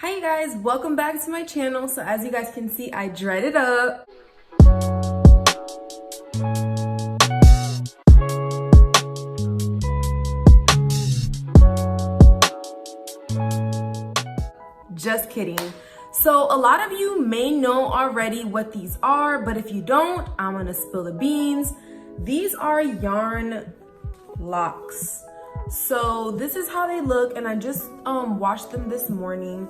Hi you guys, welcome back to my channel. So as you guys can see, I dried it up. Just kidding. So a lot of you may know already what these are, but if you don't, I'm gonna spill the beans. These are yarn locks. So this is how they look, and I just washed them this morning.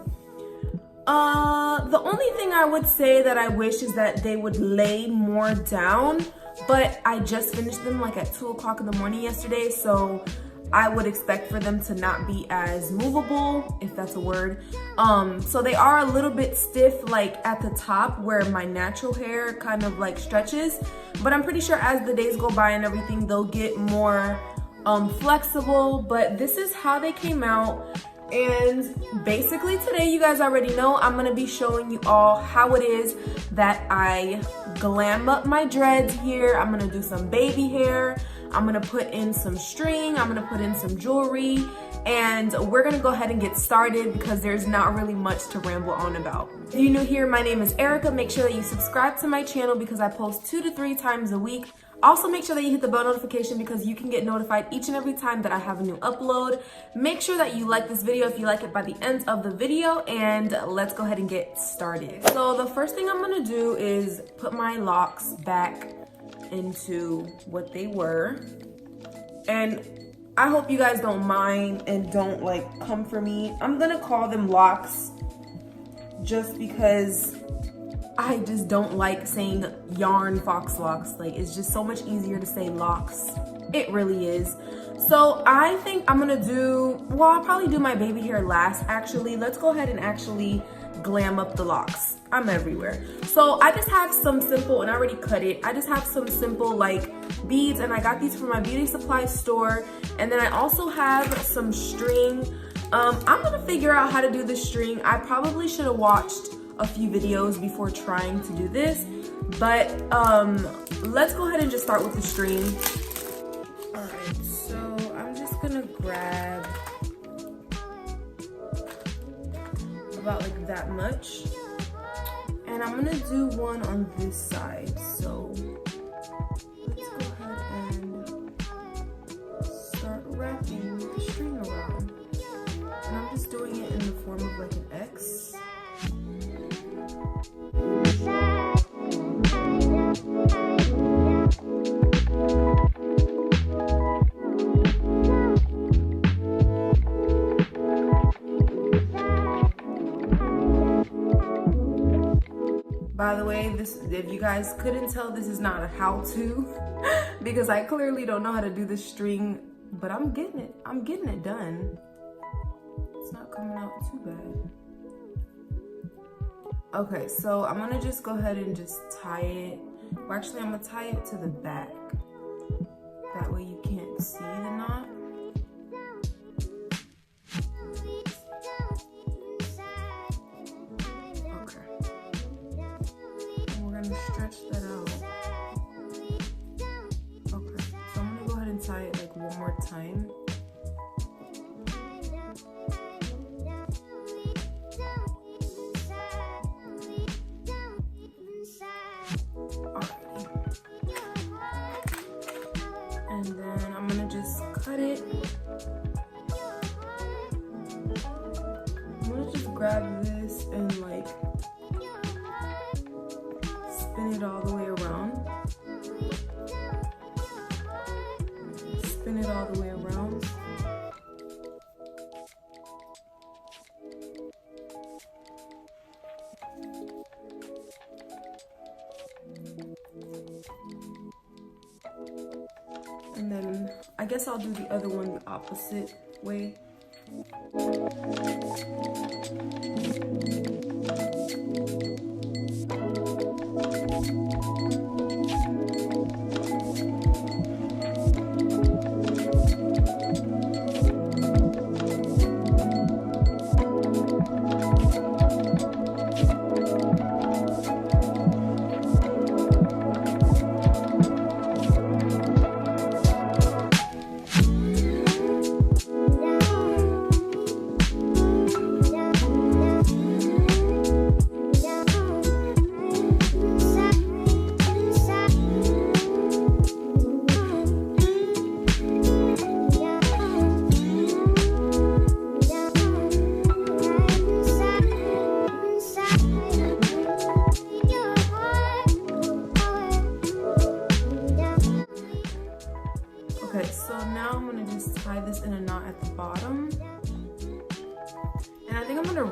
The only thing I would say that I wish is that they would lay more down, but I just finished them like at 2 o'clock in the morning yesterday, so I would expect for them to not be as movable, if that's a word. So they are a little bit stiff like at the top where my natural hair kind of like stretches, but I'm pretty sure as the days go by and everything, they'll get more flexible. But this is how they came out. And basically today, you guys already know, I'm gonna be showing you all how it is that I glam up my dreads here. I'm gonna do some baby hair. I'm gonna put in some string. I'm gonna put in some jewelry. And we're gonna go ahead and get started because there's not really much to ramble on about. If you're new here, my name is Erica. Make sure that you subscribe to my channel because I post 2 to 3 times a week. Also, make sure that you hit the bell notification because you can get notified each and every time that I have a new upload. Make sure that you like this video if you like it by the end of the video, and let's go ahead and get started. So the first thing I'm gonna do is put my locks back into what they were. And I hope you guys don't mind and don't like come for me. I'm gonna call them locks just because I just don't like saying yarn fox locks. Like, it's just so much easier to say locks. It really is. So I think I'm gonna do, well, I'll probably do my baby hair last actually. Let's go ahead and actually glam up the locks. I'm everywhere. So I just have some simple, and I already cut it. I just have some simple like beads, and I got these from my beauty supply store. And then I also have some string. I'm gonna figure out how to do the string. I probably should have watched a few videos before trying to do this, but let's go ahead and just start with the string. All right, so I'm just gonna grab about like that much, and I'm gonna do one on this side. So let's go ahead and start wrapping the string around, and I'm just doing it in the form of like an X. By the way, this, if you guys couldn't tell, this is not a how-to because I clearly don't know how to do this string, but I'm getting it done. It's not coming out too bad. Okay, so I'm gonna just go ahead and just tie it. Well, actually, I'm gonna tie it to the back. That way you can't see the knot. Okay. And we're gonna stretch that out. Okay, so I'm gonna go ahead and tie it like one more time. And then I'm gonna just cut it. I'm gonna just grab this and like spin it all the way around. Spin it all the way around. And then I guess I'll do the other one the opposite way.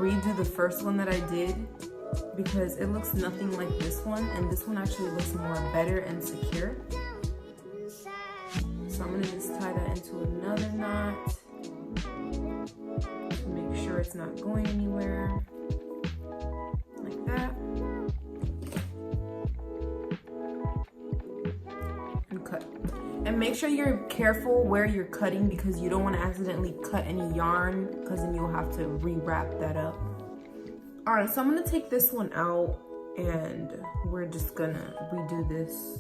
redo the first one that I did because it looks nothing like this one, and this one actually looks more better and secure. So I'm gonna just tie that into another knot to make sure it's not going anywhere, like that. And cut. And make sure you're careful where you're cutting because you don't want to accidentally cut any yarn because then you'll have to re-wrap that up. All right, so I'm gonna take this one out and we're just gonna redo this.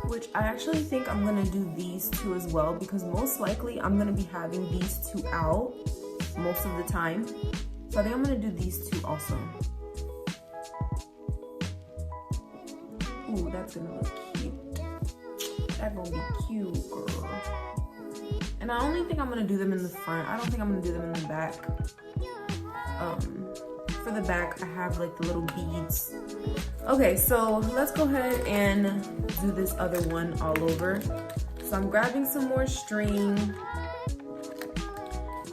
Which I actually think I'm gonna do these two as well because most likely I'm gonna be having these two out most of the time. So I think I'm gonna do these two also. Ooh, that's gonna look cute. That's gonna be cute, girl. And I only think I'm gonna do them in the front. I don't think I'm gonna do them in the back. For the back, I have like the little beads. Okay, so let's go ahead and do this other one all over. So I'm grabbing some more string.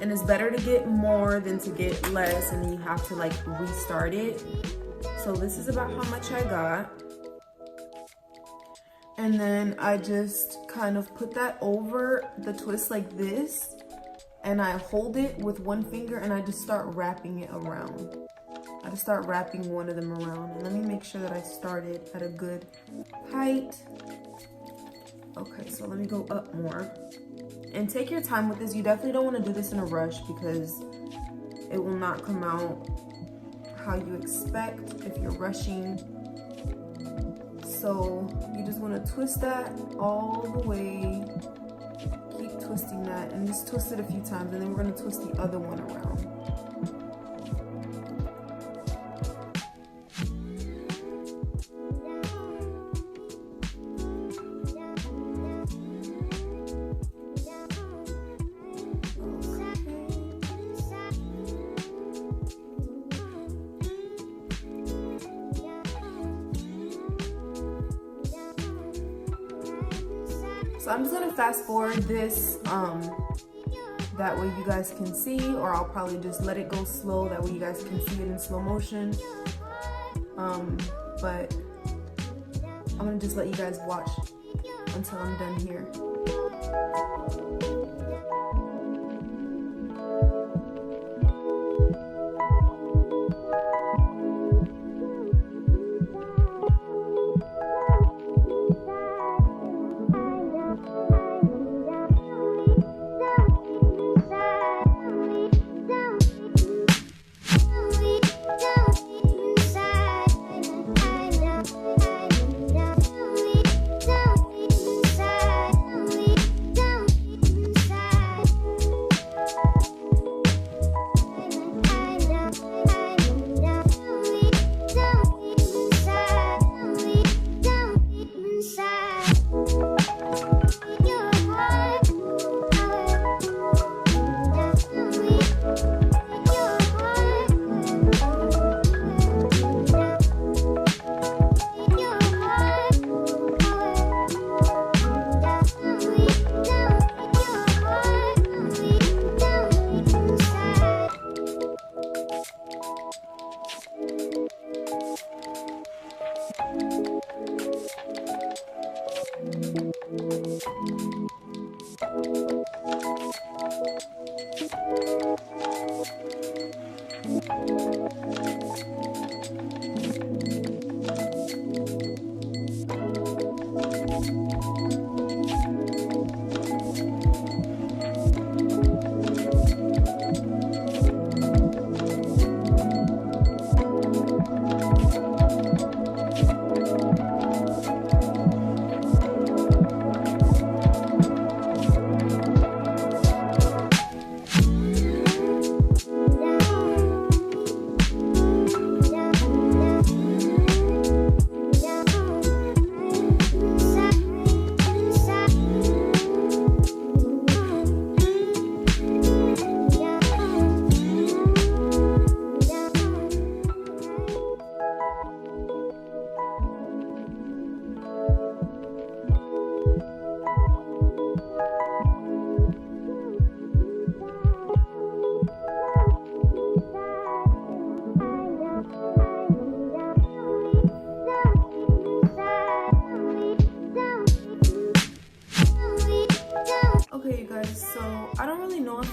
And it's better to get more than to get less, and then you have to like restart it. So this is about how much I got. And then I just kind of put that over the twist like this, and I hold it with one finger and I just start wrapping it around. I just start wrapping one of them around, and let me make sure that I started at a good height. Okay, so let me go up more. And take your time with this. You definitely don't want to do this in a rush because it will not come out how you expect if you're rushing. So you just want to twist that all the way. Keep twisting that and just twist it a few times, and then we're going to twist the other one around. So I'm just gonna fast forward this, that way you guys can see, or I'll probably just let it go slow, that way you guys can see it in slow motion. But I'm gonna just let you guys watch until I'm done here.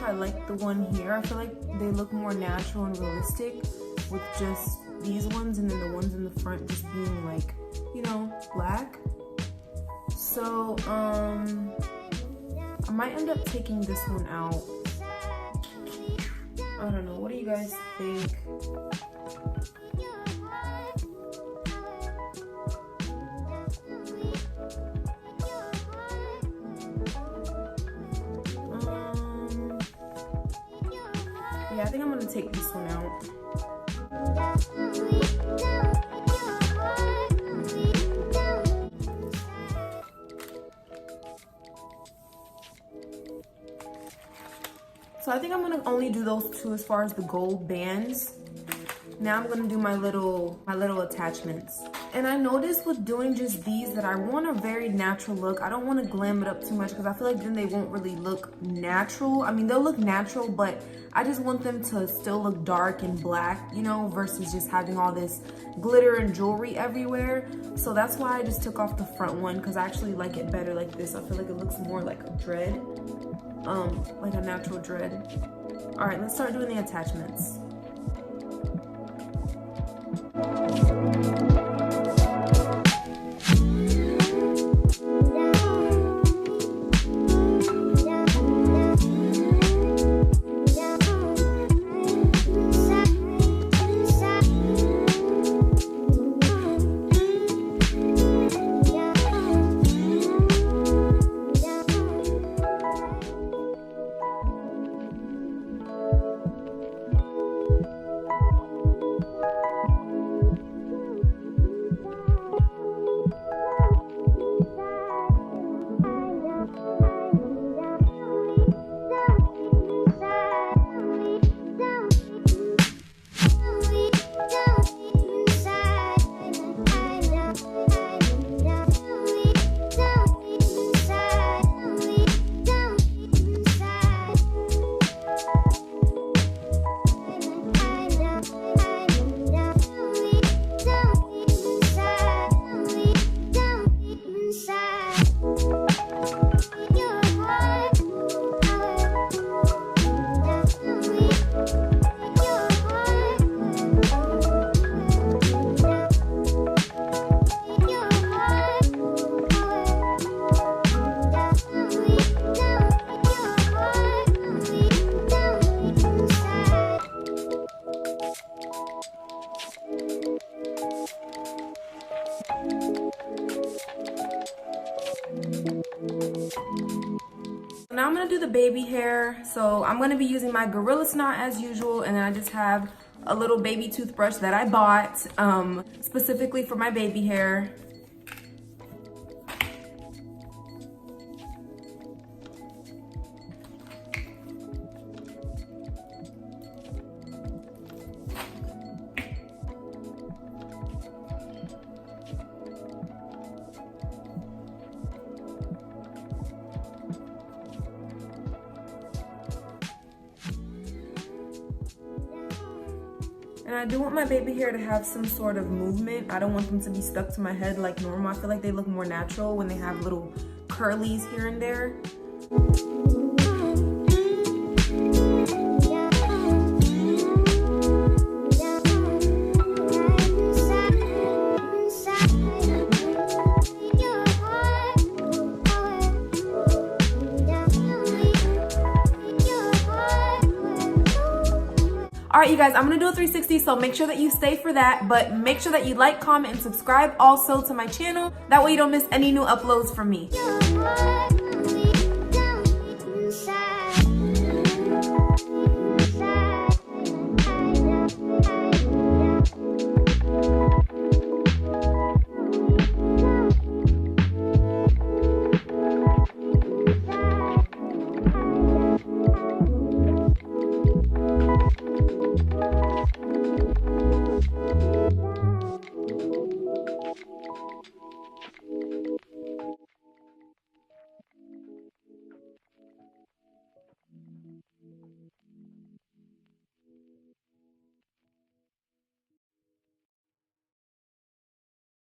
I like the one here. I feel like they look more natural and realistic with just these ones, and then the ones in the front just being like, you know, black. So I might end up taking this one out. I don't know, what do you guys think? Yeah, I think I'm gonna take this one out. So I think I'm gonna only do those two as far as the gold bands. Now I'm gonna do my little attachments. And I noticed with doing just these that I want a very natural look. I don't want to glam it up too much because I feel like then they won't really look natural. I mean, they'll look natural, but I just want them to still look dark and black, you know, versus just having all this glitter and jewelry everywhere. So that's why I just took off the front one, because I actually like it better like this. I feel like it looks more like a dread, like a natural dread. All right, let's start doing the attachments. Now I'm gonna do the baby hair. So I'm gonna be using my Gorilla Snot as usual, and then I just have a little baby toothbrush that I bought specifically for my baby hair. And I do want my baby hair to have some sort of movement. I don't want them to be stuck to my head like normal. I feel like they look more natural when they have little curlies here and there. All right, you guys, I'm gonna do a 360, so make sure that you stay for that, but make sure that you like, comment, and subscribe also to my channel. That way you don't miss any new uploads from me.